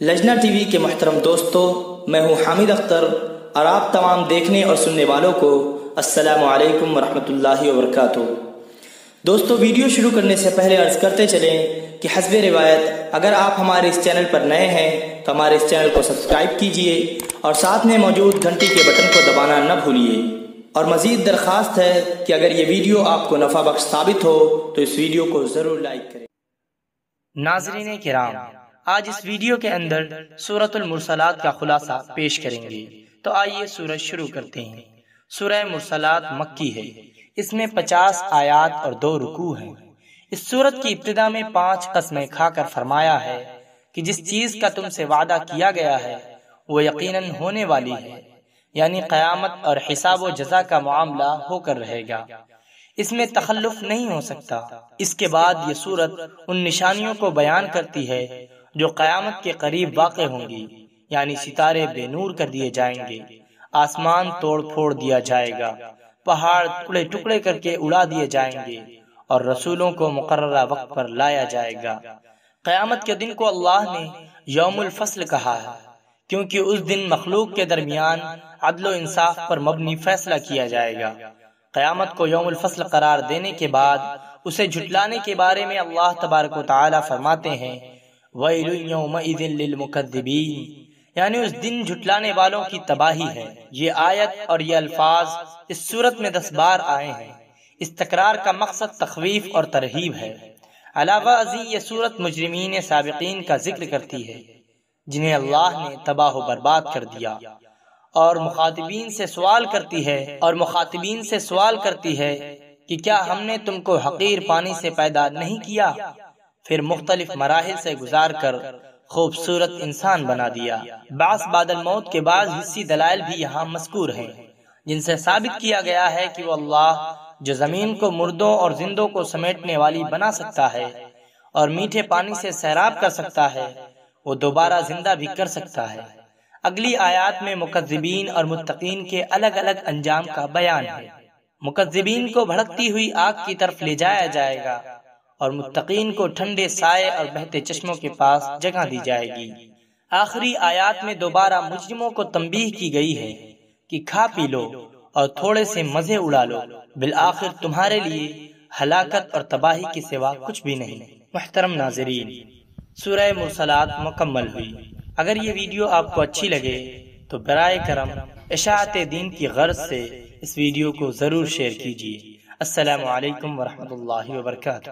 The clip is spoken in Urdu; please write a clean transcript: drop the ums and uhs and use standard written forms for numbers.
لجنہ ٹی وی کے محترم دوستو، میں ہوں حامد اختر اور آپ تمام دیکھنے اور سننے والوں کو السلام علیکم ورحمۃ اللہ وبرکاتہ۔ دوستو، ویڈیو شروع کرنے سے پہلے عرض کرتے چلیں کہ حسب روایت اگر آپ ہمارے اس چینل پر نئے ہیں تو ہمارے اس چینل کو سبسکرائب کیجئے اور ساتھ میں موجود گھنٹی کے بٹن کو دبانا نہ بھولیے، اور مزید درخواست ہے کہ اگر یہ ویڈیو آپ کو نفع بخش ثابت ہو تو اس ویڈیو کو ضرور لائک کریں۔ ناظرین کرام، آج اس ویڈیو کے اندر سورۃ المرسلات کا خلاصہ پیش کریں گے، تو آئیے سورج شروع کرتے ہیں۔ سورہ مرسلات مکی ہے، اس میں 50 آیات اور 2 رکوع ہیں۔ اس سورت کی ابتدا میں 5 قسمیں کھا کر فرمایا ہے کہ جس چیز کا تم سے وعدہ کیا گیا ہے وہ یقیناً ہونے والی ہے، یعنی قیامت اور حساب و جزا کا معاملہ ہو کر رہے گا، اس میں تخلف نہیں ہو سکتا۔ اس کے بعد یہ سورت ان نشانیوں کو بیان کرتی ہے جو قیامت کے قریب واقع ہوں گی، یعنی ستارے بے نور کر دیے جائیں گے، آسمان توڑ پھوڑ دیا جائے گا، پہاڑ ٹکڑے ٹکڑے کر کے اڑا دیے جائیں گے، اور رسولوں کو مقررہ وقت پر لایا جائے گا۔ قیامت کے دن کو اللہ نے یوم الفصل کہا ہے، کیونکہ اس دن مخلوق کے درمیان عدل و انصاف پر مبنی فیصلہ کیا جائے گا۔ قیامت کو یوم الفصل قرار دینے کے بعد اسے جھٹلانے کے بارے میں اللہ تبارک و تعالی فرماتے ہیں وَيْلٌ يَوْمَئِذٍ لِّلْمُكَذِّبِينَ، یعنی اس دن جھٹلانے والوں کی تباہی ہے۔ یہ آیت اور یہ الفاظ اس سورت میں 10 بار آئے ہیں۔ اس تکرار کا مقصد تخویف اور ترہیب ہے۔ علاوہ ازیں یہ سورت مجرمین سابقین کا ذکر کرتی ہے جنہیں اللہ نے تباہ و برباد کر دیا، اور مخاطبین سے سوال کرتی ہے کہ کیا ہم نے تم کو حقیر پانی سے پیدا نہیں کیا، پھر مختلف مراحل سے گزار کر خوبصورت انسان بنا دیا۔ بعث بعد الموت کے بعض حسی دلائل بھی یہاں مذکور ہیں جن سے ثابت کیا گیا ہے کہ وہ اللہ جو زمین کو مردوں اور زندوں کو سمیٹنے والی بنا سکتا ہے اور میٹھے پانی سے سیراب کر سکتا ہے، وہ دوبارہ زندہ بھی کر سکتا ہے۔ اگلی آیات میں مکذبین اور متقین کے الگ الگ انجام کا بیان ہے۔ مکذبین کو بھڑکتی ہوئی آگ کی طرف لے جایا جائے گا اور متقین کو ٹھنڈے سائے اور بہتے چشموں کے پاس جگہ دی جائے گی۔ آخری آیات میں دوبارہ مجرموں کو تنبیہ کی گئی ہے کہ کھا پی لو اور تھوڑے سے مزے اڑا لو، بالآخر تمہارے لیے ہلاکت اور تباہی کے سوا کچھ بھی نہیں۔ محترم ناظرین، سورہ مرسلات مکمل ہوئی۔ اگر یہ ویڈیو آپ کو اچھی لگے تو برائے کرم اشاعت دین کی غرض سے اس ویڈیو کو ضرور شیئر کیجیے۔ السلام علیکم ورحمۃ اللہ وبرکاتہ۔